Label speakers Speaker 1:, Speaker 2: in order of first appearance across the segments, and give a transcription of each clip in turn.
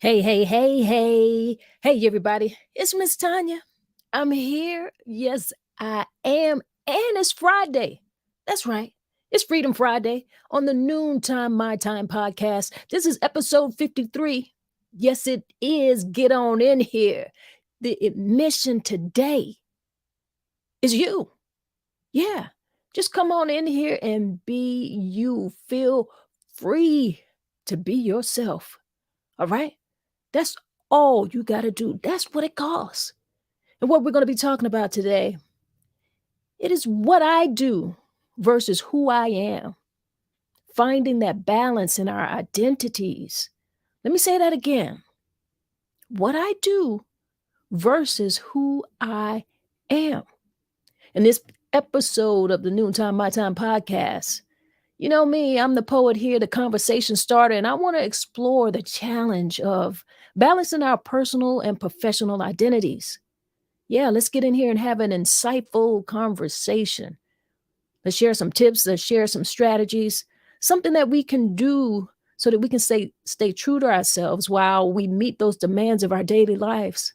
Speaker 1: Hey, hey, hey, hey. Hey, everybody. It's Miss Tanya. I'm here. Yes, I am. And it's Friday. That's right. It's Freedom Friday on the Noontime My Time podcast. This is episode 53. Yes, it is. Get on in here. The admission today is you. Yeah. Just come on in here and be you. Feel free to be yourself. All right? That's all you got to do. That's what it costs. And what we're going to be talking about today, it is what I do versus who I am. Finding that balance in our identities. Let me say that again. What I do versus who I am. In this episode of the Noontime My Time podcast, you know me, I'm the poet here, the conversation starter, and I want to explore the challenge of balancing our personal and professional identities. Yeah, let's get in here and have an insightful conversation. Let's share some tips, let's share some strategies, something that we can do so that we can stay true to ourselves while we meet those demands of our daily lives.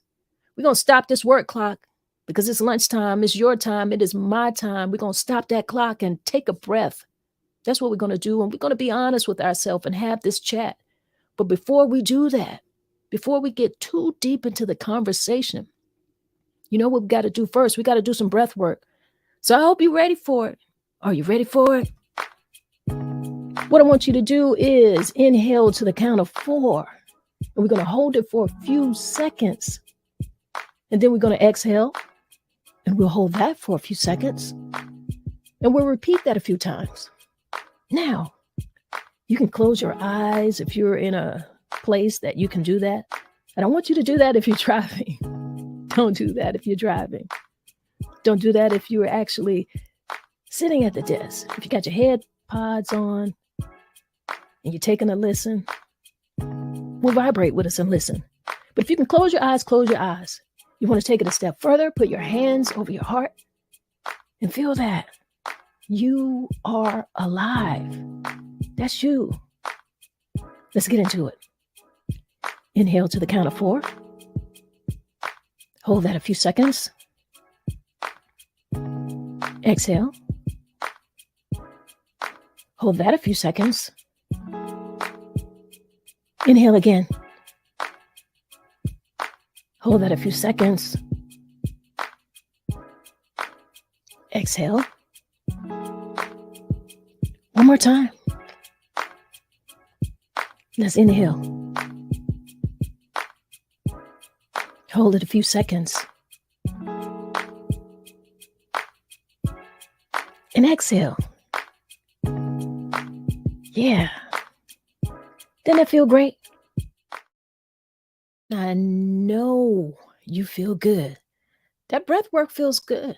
Speaker 1: We're going to stop this work clock because it's lunchtime, it's your time, it is my time. We're going to stop that clock and take a breath. That's what we're going to do. And we're going to be honest with ourselves and have this chat. But before we do that, before we get too deep into the conversation, you know what we got to do first? We got to do some breath work. So I hope you're ready for it. Are you ready for it? What I want you to do is inhale to the count of 4. And we're going to hold it for a few seconds. And then we're going to exhale. And we'll hold that for a few seconds. And we'll repeat that a few times. Now, you can close your eyes if you're in a place that you can do that. And I want you to do that if you're driving. Don't do that if you're driving. Don't do that if you're actually sitting at the desk. If you got your head pods on and you're taking a listen, we'll vibrate with us and listen. But if you can close your eyes, close your eyes. You want to take it a step further, put your hands over your heart and feel that you are alive. That's you. Let's get into it. Inhale to the count of 4. Hold that a few seconds. Exhale. Hold that a few seconds. Inhale again. Hold that a few seconds. Exhale. One more time. Let's inhale. Hold it a few seconds. And exhale. Yeah. Doesn't that feel great? I know you feel good. That breath work feels good.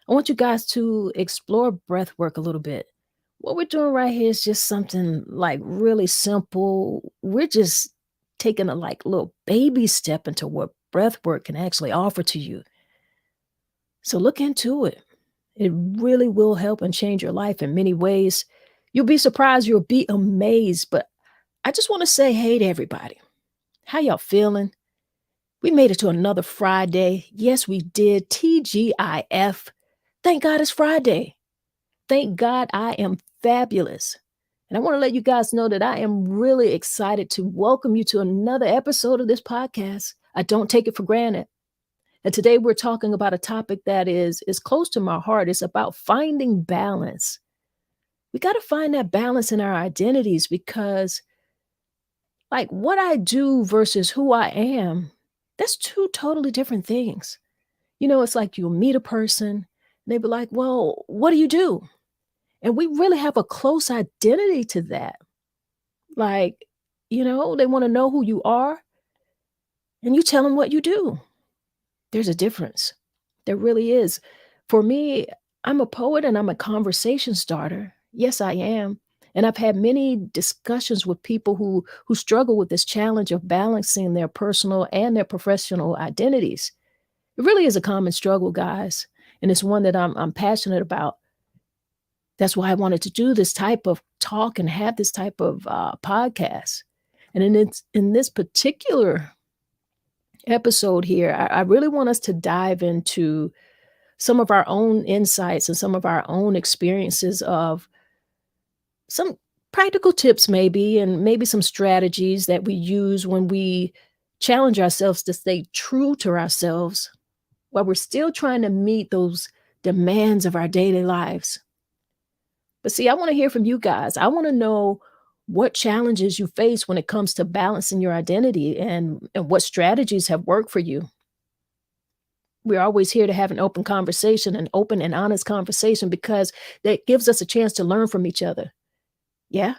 Speaker 1: I want you guys to explore breath work a little bit. What we're doing right here is just something like really simple. We're just taking a little baby step into what breath work can actually offer to you. So look into it. It really will help and change your life in many ways. You'll be surprised, you'll be amazed. But I just want to say hey to everybody. How y'all feeling? We made it to another Friday. Yes, we did. TGIF. Thank God it's Friday. Thank God I am fabulous. And I want to let you guys know that I am really excited to welcome you to another episode of this podcast. I don't take it for granted. And today we're talking about a topic that is close to my heart. It's about finding balance. We got to find that balance in our identities because what I do versus who I am, that's two totally different things. You know, it's like you'll meet a person and they be like, well, what do you do? And we really have a close identity to that. They want to know who you are and you tell them what you do. There's a difference. There really is. For me, I'm a poet and I'm a conversation starter. Yes, I am. And I've had many discussions with people who struggle with this challenge of balancing their personal and their professional identities. It really is a common struggle, guys. And it's one that I'm passionate about. That's why I wanted to do this type of talk and have this type of podcast. And in this particular episode here, I really want us to dive into some of our own insights and some of our own experiences of some practical tips, maybe, and maybe some strategies that we use when we challenge ourselves to stay true to ourselves while we're still trying to meet those demands of our daily lives. But see, I want to hear from you guys. I want to know what challenges you face when it comes to balancing your identity and what strategies have worked for you. We're always here to have an open conversation, an open and honest conversation, because that gives us a chance to learn from each other. Yeah.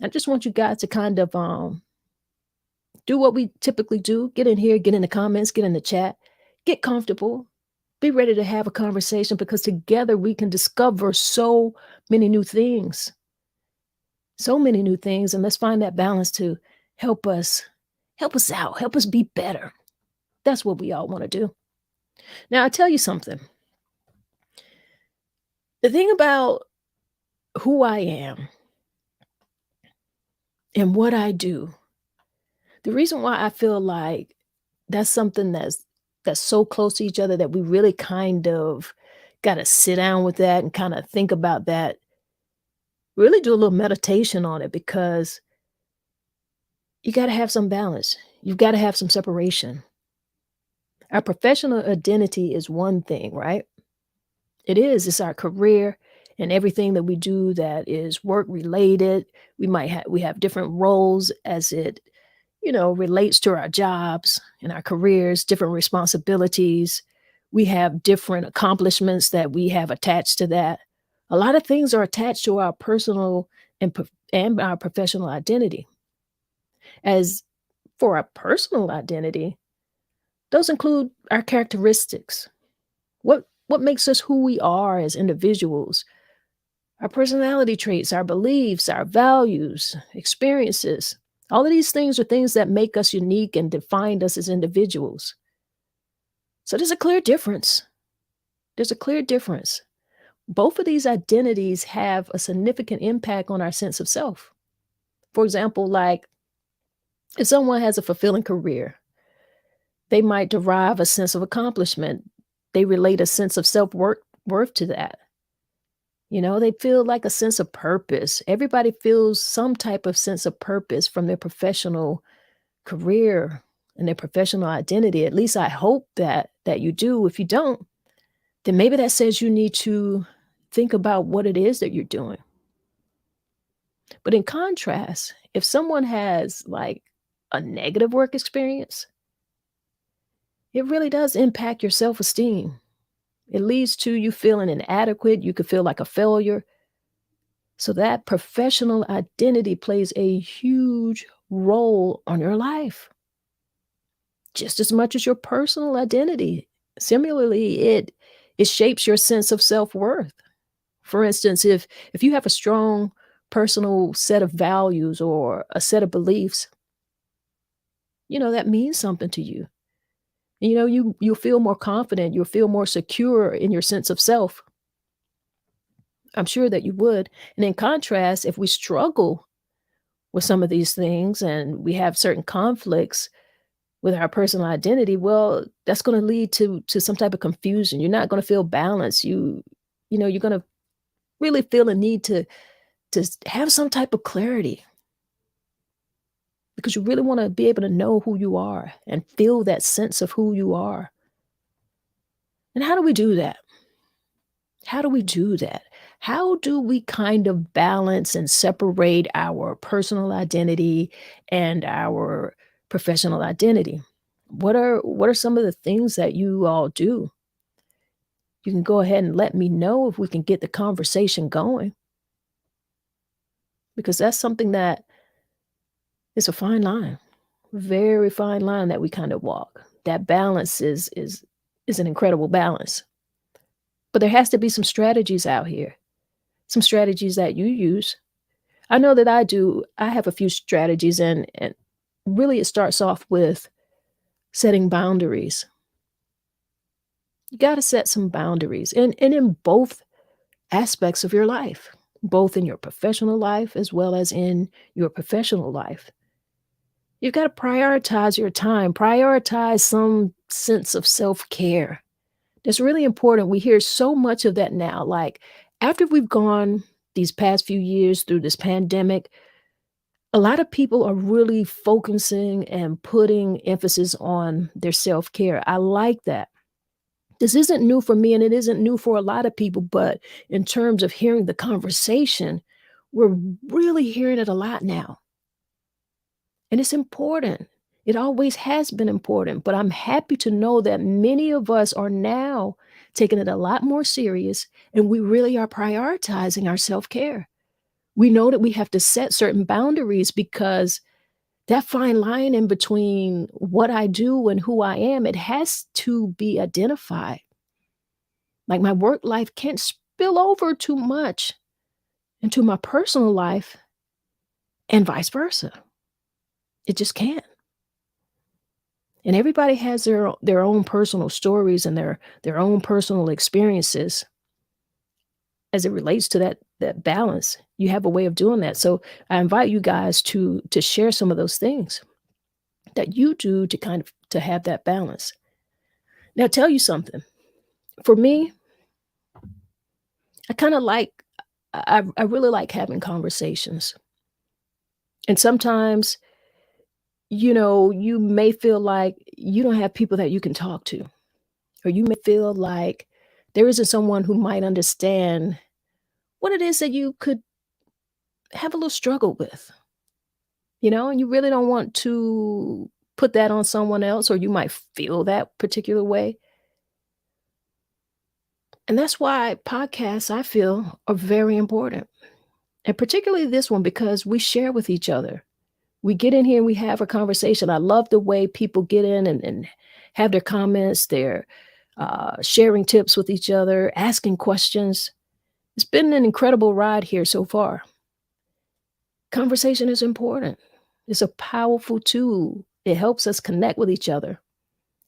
Speaker 1: I just want you guys to kind of do what we typically do. Get in here, get in the comments, get in the chat, get comfortable, be ready to have a conversation, because together we can discover so many new things. So many new things. And let's find that balance to help us out, help us be better. That's what we all want to do. Now, I tell you something. The thing about who I am and what I do, the reason why I feel like that's something that's so close to each other that we really kind of got to sit down with that and kind of think about that, really do a little meditation on it, because you got to have some balance. You've got to have some separation. Our professional identity is one thing, right? It is. It's our career and everything that we do that is work related. We have different roles as it, relates to our jobs and our careers, different responsibilities. We have different accomplishments that we have attached to that. A lot of things are attached to our personal and our professional identity. As for our personal identity, those include our characteristics. What makes us who we are as individuals, our personality traits, our beliefs, our values, experiences. All of these things are things that make us unique and define us as individuals. So there's a clear difference. There's a clear difference. Both of these identities have a significant impact on our sense of self. For example, like if someone has a fulfilling career, they might derive a sense of accomplishment. They relate a sense of self-worth to that. They feel like a sense of purpose. Everybody feels some type of sense of purpose from their professional career and their professional identity. At least I hope that you do. If you don't, then maybe that says you need to think about what it is that you're doing. But in contrast, if someone has like a negative work experience, it really does impact your self-esteem. It leads to you feeling inadequate. You could feel like a failure. So that professional identity plays a huge role on your life, just as much as your personal identity. Similarly, it shapes your sense of self-worth. For instance, if you have a strong personal set of values or a set of beliefs, that means something to you. You'll feel more confident, you'll feel more secure in your sense of self. I'm sure that you would. And in contrast, if we struggle with some of these things and we have certain conflicts with our personal identity, well, that's going to lead to some type of confusion. You're not going to feel balanced. You're going to really feel a need to have some type of clarity, because you really want to be able to know who you are and feel that sense of who you are. And how do we do that? How do we do that? How do we kind of balance and separate our personal identity and our professional identity? What are some of the things that you all do? You can go ahead and let me know if we can get the conversation going, because that's something that is a fine line, very fine line that we kind of walk. That balance is an incredible balance. But there has to be some strategies out here, some strategies that you use. I know that I do. I have a few strategies, and really it starts off with setting boundaries. You got to set some boundaries, and in both aspects of your life, both in your professional life as well as in your professional life. You've got to prioritize your time, prioritize some sense of self-care. That's really important. We hear so much of that now. Like after we've gone these past few years through this pandemic, a lot of people are really focusing and putting emphasis on their self-care. I like that. This isn't new for me and it isn't new for a lot of people, but in terms of hearing the conversation, we're really hearing it a lot now. And it's important. It always has been important, but I'm happy to know that many of us are now taking it a lot more serious and we really are prioritizing our self-care. We know that we have to set certain boundaries because that fine line in between what I do and who I am, it has to be identified. Like my work life can't spill over too much into my personal life and vice versa. It just can't. And everybody has their own personal stories and their own personal experiences as it relates to that balance. You have a way of doing that. So I invite you guys to share some of those things that you do to kind of to have that balance. Now, tell you something. For me, I kind of like I really like having conversations. And sometimes, you may feel like you don't have people that you can talk to, or you may feel like there isn't someone who might understand what it is that you could have a little struggle with, and you really don't want to put that on someone else, or you might feel that particular way. And that's why podcasts, I feel, are very important. And particularly this one, because we share with each other. We get in here and we have a conversation. I love the way people get in and have their comments, they're sharing tips with each other, asking questions. It's been an incredible ride here so far. Conversation is important. It's a powerful tool. It helps us connect with each other.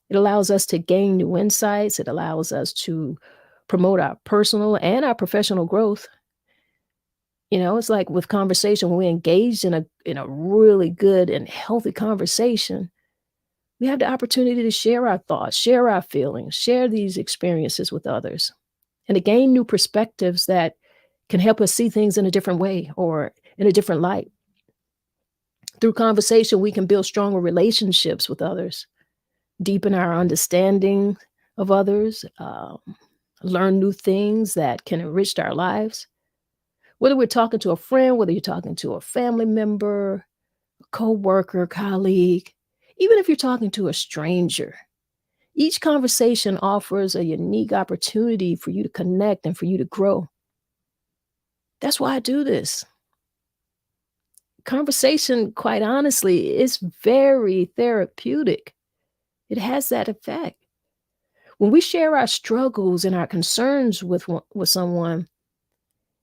Speaker 1: It allows us to gain new insights. It allows us to promote our personal and our professional growth. It's like with conversation, when we engage in a really good and healthy conversation, we have the opportunity to share our thoughts, share our feelings, share these experiences with others, and to gain new perspectives that can help us see things in a different way or in a different light. Through conversation, we can build stronger relationships with others, deepen our understanding of others, learn new things that can enrich our lives. Whether we're talking to a friend, whether you're talking to a family member, a coworker, colleague, even if you're talking to a stranger, each conversation offers a unique opportunity for you to connect and for you to grow. That's why I do this. Conversation, quite honestly, is very therapeutic. It has that effect. When we share our struggles and our concerns with someone,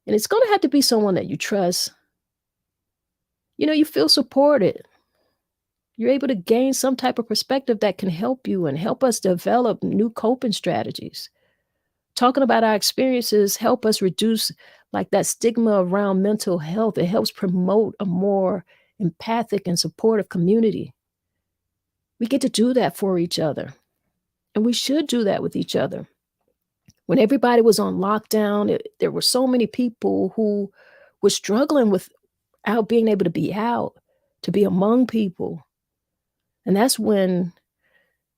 Speaker 1: and it's going to have to be someone that you trust, you feel supported. You're able to gain some type of perspective that can help you and help us develop new coping strategies. Talking about our experiences help us reduce like that stigma around mental health. It helps promote a more empathic and supportive community. We get to do that for each other, and we should do that with each other. When everybody was on lockdown, there were so many people who were struggling without being able to be out, to be among people. And that's when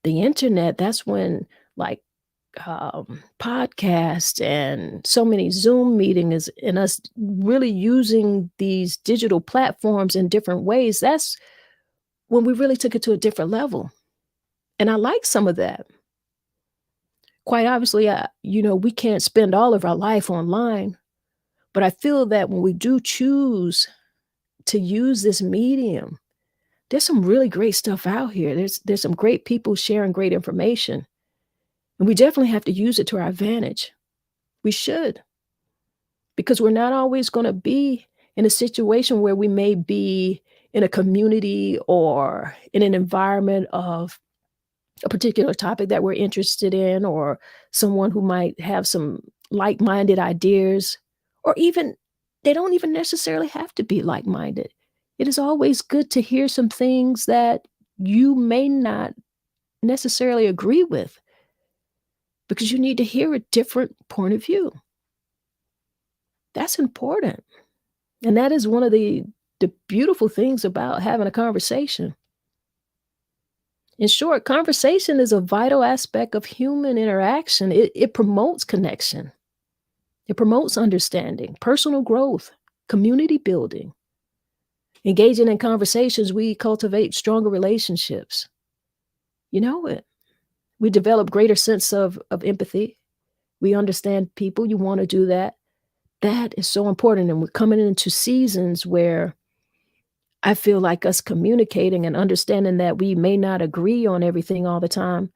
Speaker 1: the internet, that's when like podcasts and so many Zoom meetings and us really using these digital platforms in different ways, that's when we really took it to a different level. And I like some of that. Quite obviously, we can't spend all of our life online, but I feel that when we do choose to use this medium, there's some really great stuff out here. There's some great people sharing great information. And we definitely have to use it to our advantage. We should, because we're not always going to be in a situation where we may be in a community or in an environment of a particular topic that we're interested in, or someone who might have some like-minded ideas, or even they don't even necessarily have to be like-minded. It is always good to hear some things that you may not necessarily agree with because you need to hear a different point of view. That's important. And that is one of the beautiful things about having a conversation. In short, conversation is a vital aspect of human interaction. It promotes connection. It promotes understanding, personal growth, community building. Engaging in conversations, we cultivate stronger relationships. You know it. We develop greater sense of empathy. We understand people. You want to do that. That is so important. And we're coming into seasons where I feel like us communicating and understanding that we may not agree on everything all the time.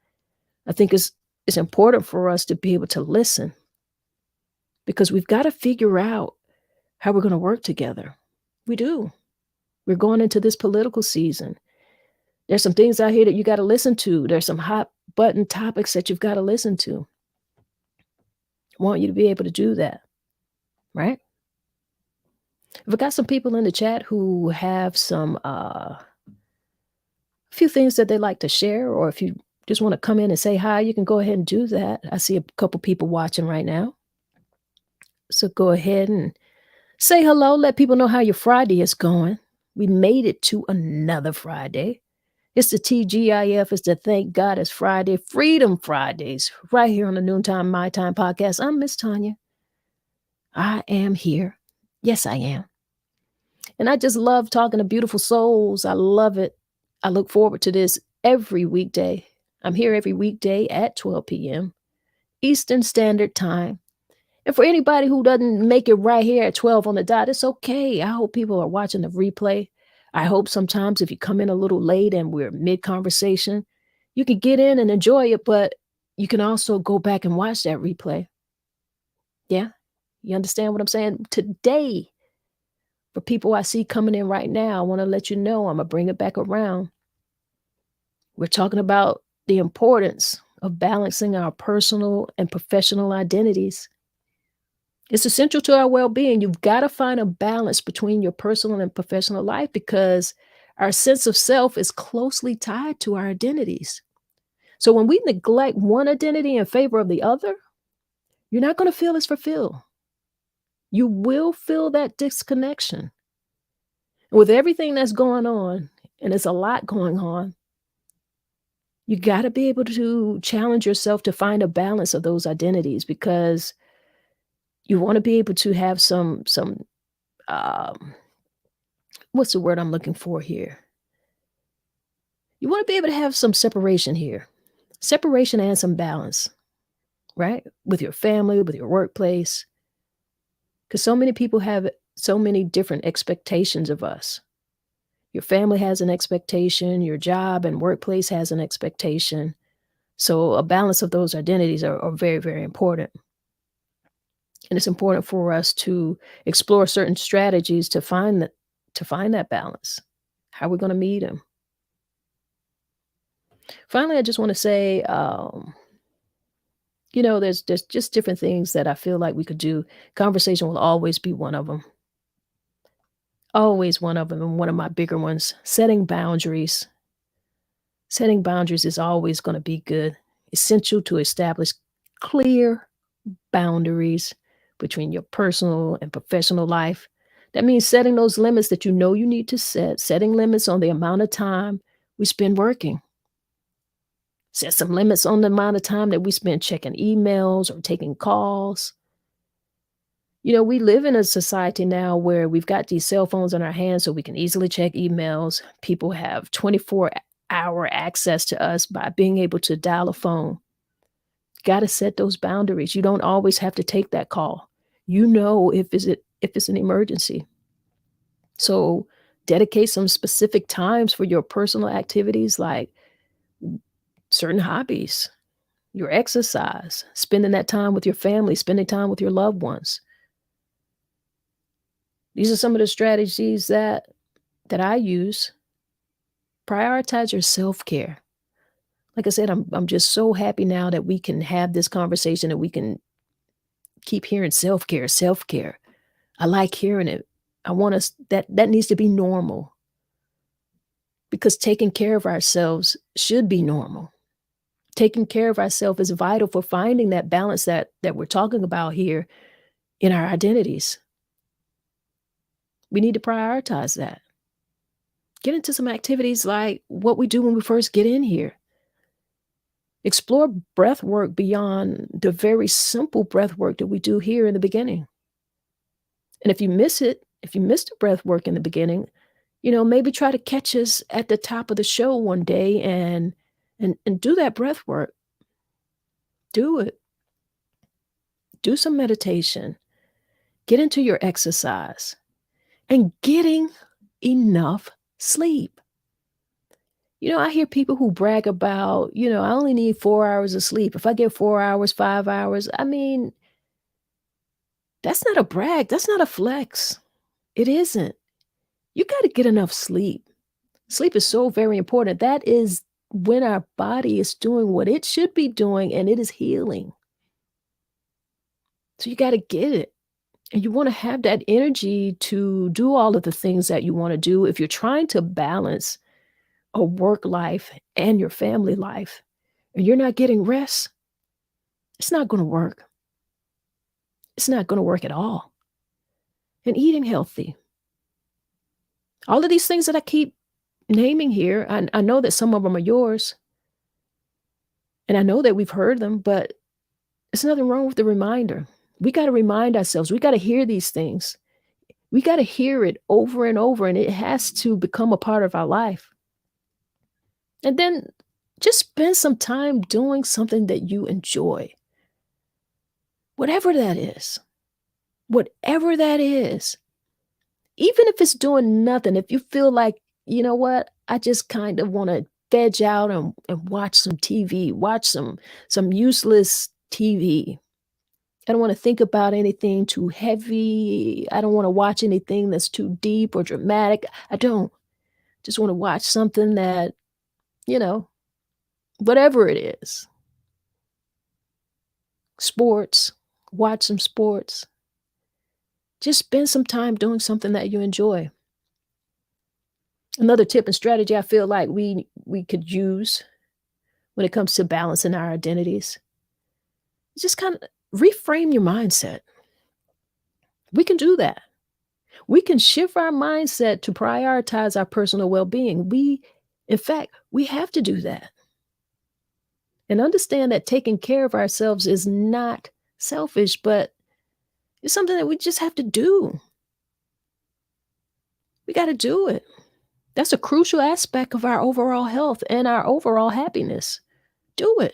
Speaker 1: I think it's important for us to be able to listen because we've got to figure out how we're going to work together. We do. We're going into this political season. There's some things out here that you got to listen to. There's some hot button topics that you've got to listen to. I want you to be able to do that, right? We've got some people in the chat who have some few things that they like to share, or if you just want to come in and say hi, you can go ahead and do that. I see a couple people watching right now. So go ahead and say hello. Let people know how your Friday is going. We made it to another Friday. It's the TGIF. It's the Thank God It's Friday, Freedom Fridays, right here on the Noontime My Time podcast. I'm MsTonya. I am here. Yes, I am. And I just love talking to beautiful souls. I love it. I look forward to this every weekday. I'm here every weekday at 12 p.m. Eastern Standard Time. And for anybody who doesn't make it right here at 12 on the dot, it's okay. I hope people are watching the replay. I hope sometimes if you come in a little late and we're mid-conversation, you can get in and enjoy it, but you can also go back and watch that replay. Yeah? You understand what I'm saying? Today, for people I see coming in right now, I want to let you know I'm going to bring it back around. We're talking about the importance of balancing our personal and professional identities. It's essential to our well-being. You've got to find a balance between your personal and professional life because our sense of self is closely tied to our identities. So when we neglect one identity in favor of the other, you're not going to feel as fulfilled. You will feel that disconnection. And with everything that's going on, and it's a lot going on, you got to be able to challenge yourself to find a balance of those identities because you want to be able to have some what's the word I'm looking for here? You want to be able to have some separation here. Separation and some balance, right? With your family, with your workplace. Because so many people have so many different expectations of us. Your family has an expectation, your job and workplace has an expectation. So a balance of those identities are very, very important. And it's important for us to explore certain strategies to find that balance. How we're going to meet them. Finally, I just want to say, there's just different things that I feel like we could do. Conversation will always be one of them. Always one of them, and one of my bigger ones. Setting boundaries. Setting boundaries is always going to be good. Essential to establish clear boundaries between your personal and professional life. That means setting those limits that you know you need to set, setting limits on the amount of time we spend working. Set some limits on the amount of time that we spend checking emails or taking calls. We live in a society now where we've got these cell phones in our hands so we can easily check emails. People have 24-hour access to us by being able to dial a phone. Got to set those boundaries. You don't always have to take that call. If it's an emergency. So dedicate some specific times for your personal activities like certain hobbies, your exercise, spending that time with your family, spending time with your loved ones. These are some of the strategies that I use. Prioritize your self-care. Like I said, I'm just so happy now that we can have this conversation and we can keep hearing self-care, self-care. I like hearing it I want us that needs to be normal because taking care of ourselves should be normal. Taking care of ourselves is vital for finding that balance that we're talking about here in our identities. We need to prioritize that. Get into some activities like what we do when we first get in here. Explore breath work beyond the very simple breath work that we do here in the beginning. And if you miss it, if you missed the breath work in the beginning, maybe try to catch us at the top of the show one day and do that breath work. Do it. Do some meditation. Get into your exercise and getting enough sleep. I hear people who brag about, I only need 4 hours of sleep. If I get 4 hours, 5 hours, I mean, that's not a brag. That's not a flex. It isn't. You got to get enough sleep. Sleep is so very important. That is when our body is doing what it should be doing and it is healing. So you got to get it. And you want to have that energy to do all of the things that you want to do. If you're trying to balance a work life and your family life, and you're not getting rest, it's not going to work. It's not going to work at all. And eating healthy. All of these things that I keep naming here, I know that some of them are yours. And I know that we've heard them, but there's nothing wrong with the reminder. We got to remind ourselves. We got to hear these things. We got to hear it over and over, and it has to become a part of our life. And then just spend some time doing something that you enjoy. Whatever that is. Whatever that is. Even if it's doing nothing, if you feel like, you know what, I just kind of want to veg out and watch some TV, watch some useless TV. I don't want to think about anything too heavy. I don't want to watch anything that's too deep or dramatic. I don't. Just want to watch something that, whatever it is. Sports, watch some sports. Just spend some time doing something that you enjoy. Another tip and strategy I feel like we could use when it comes to balancing our identities, just kind of reframe your mindset. We can do that. We can shift our mindset to prioritize our personal well-being. In fact, we have to do that. And understand that taking care of ourselves is not selfish, but it's something that we just have to do. We got to do it. That's a crucial aspect of our overall health and our overall happiness. Do it.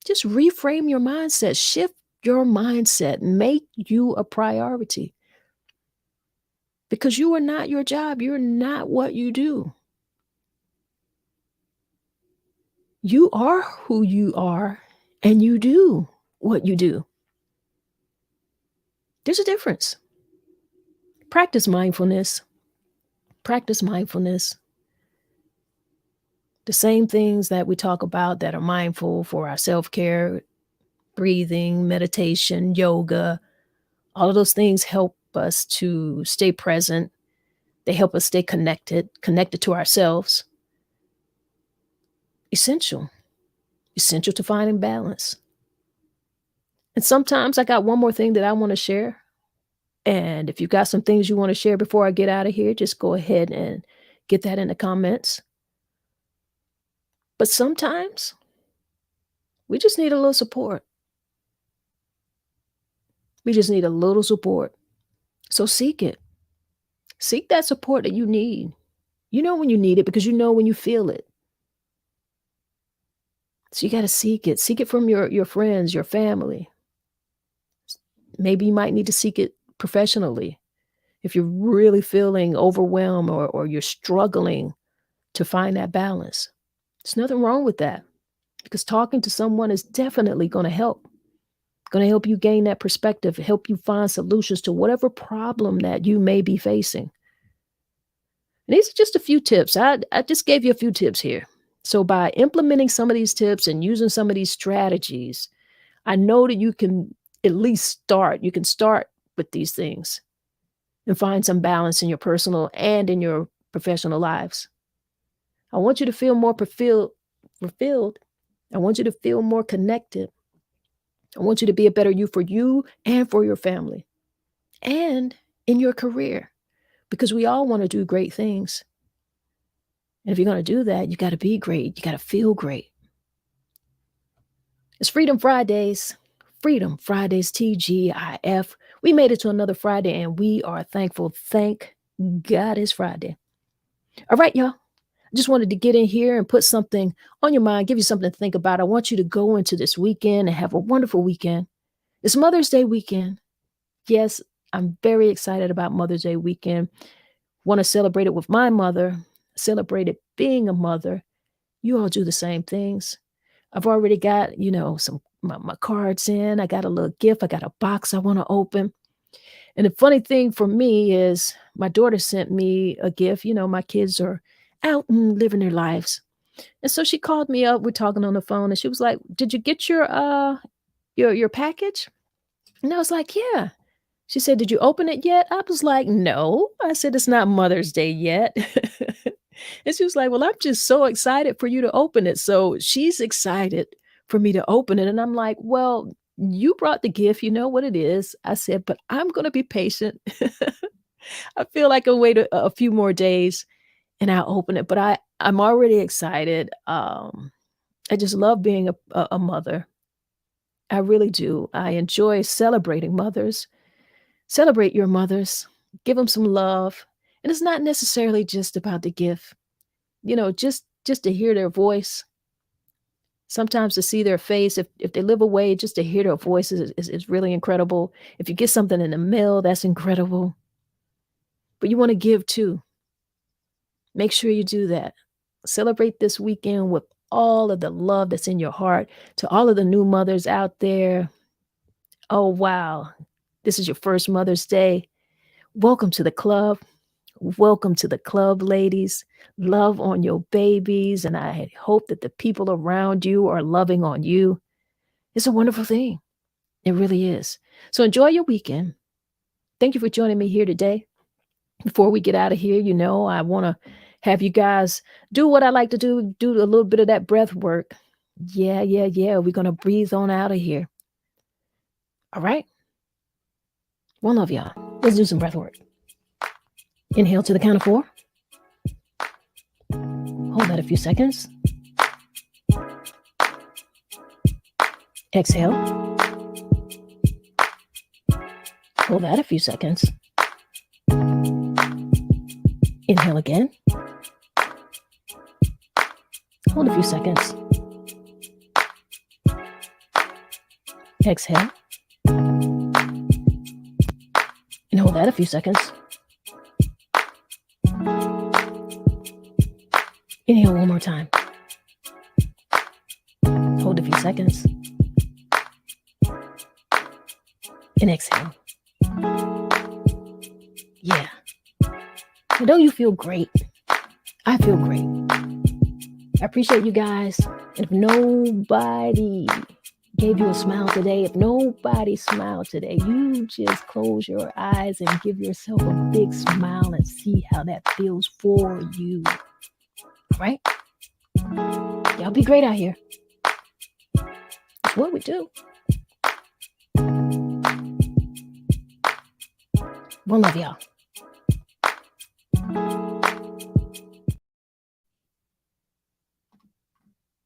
Speaker 1: Just reframe your mindset. Shift your mindset. Make you a priority. Because you are not your job. You're not what you do. You are who you are, and you do what you do. There's a difference. Practice mindfulness. Practice mindfulness. The same things that we talk about that are mindful for our self-care, breathing, meditation, yoga, all of those things help us to stay present. They help us stay connected to ourselves. Essential to finding balance. And sometimes I got one more thing that I want to share. And if you've got some things you want to share before I get out of here, just go ahead and get that in the comments. But sometimes we just need a little support. We just need a little support. So seek it. Seek that support that you need. You know when you need it because you know when you feel it. So you got to seek it. Seek it from your friends, your family. Maybe you might need to seek it professionally if you're really feeling overwhelmed or you're struggling to find that balance. There's nothing wrong with that because talking to someone is definitely going to help. Going to help you gain that perspective, help you find solutions to whatever problem that you may be facing. And these are just a few tips. I just gave you a few tips here. So by implementing some of these tips and using some of these strategies, I know that you can at least start. You can start with these things. and find some balance in your personal and in your professional lives. I want you to feel more fulfilled. I want you to feel more connected. I want you to be a better you and for your family and in your career, because we all want to do great things. And if you're going to do that, you got to be great. You got to feel great. It's Freedom Fridays. Freedom Fridays, TGIF. We made it to another Friday and we are thankful. Thank God it's Friday. All right, y'all. I just wanted to get in here and put something on your mind, give you something to think about. I want you to go into this weekend and have a wonderful weekend. It's Mother's Day weekend. Yes, I'm very excited about Mother's Day weekend. Want to celebrate it with my mother, celebrate it being a mother. You all do the same things. I've already got, some my cards in. I got a little gift. I got a box I want to open. And the funny thing for me is my daughter sent me a gift. My kids are out and living their lives. And so she called me up. We're talking on the phone and she was like, "Did you get your package?" And I was like, "Yeah." She said, "Did you open it yet?" I was like, "No." I said, "It's not Mother's Day yet." And she was like, "Well, I'm just so excited for you to open it." So she's excited for me to open it. And I'm like, "Well, you brought the gift. You know what it is." I said, "But I'm going to be patient." I feel like I'll wait a few more days and I'll open it. But I'm already excited. I just love being a mother. I really do. I enjoy celebrating mothers. Celebrate your mothers. Give them some love. And it's not necessarily just about the gift. Just to hear their voice, sometimes to see their face, if they live away, just to hear their voices is really incredible. If you get something in the mail, that's incredible. But you want to give too. Make sure you do that. Celebrate this weekend with all of the love that's in your heart. To all of the new mothers out there, oh, wow, this is your first Mother's Day. Welcome to the club. Welcome to the club, ladies. Love on your babies. And I hope that the people around you are loving on you. It's a wonderful thing. It really is. So enjoy your weekend. Thank you for joining me here today. Before we get out of here, I want to have you guys do what I like to do a little bit of that breath work. Yeah. We're going to breathe on out of here. All right. One love, y'all. Let's do some breath work. Inhale to the count of 4. Hold that a few seconds. Exhale. Hold that a few seconds. Inhale again. Hold a few seconds. Exhale. And hold that a few seconds. Inhale one more time. Hold a few seconds. And exhale. Yeah. And don't you feel great? I feel great. I appreciate you guys. And if nobody gave you a smile today, if nobody smiled today, you just close your eyes and give yourself a big smile and see how that feels for you. All right? Y'all be great out here. It's what we do. One love, y'all.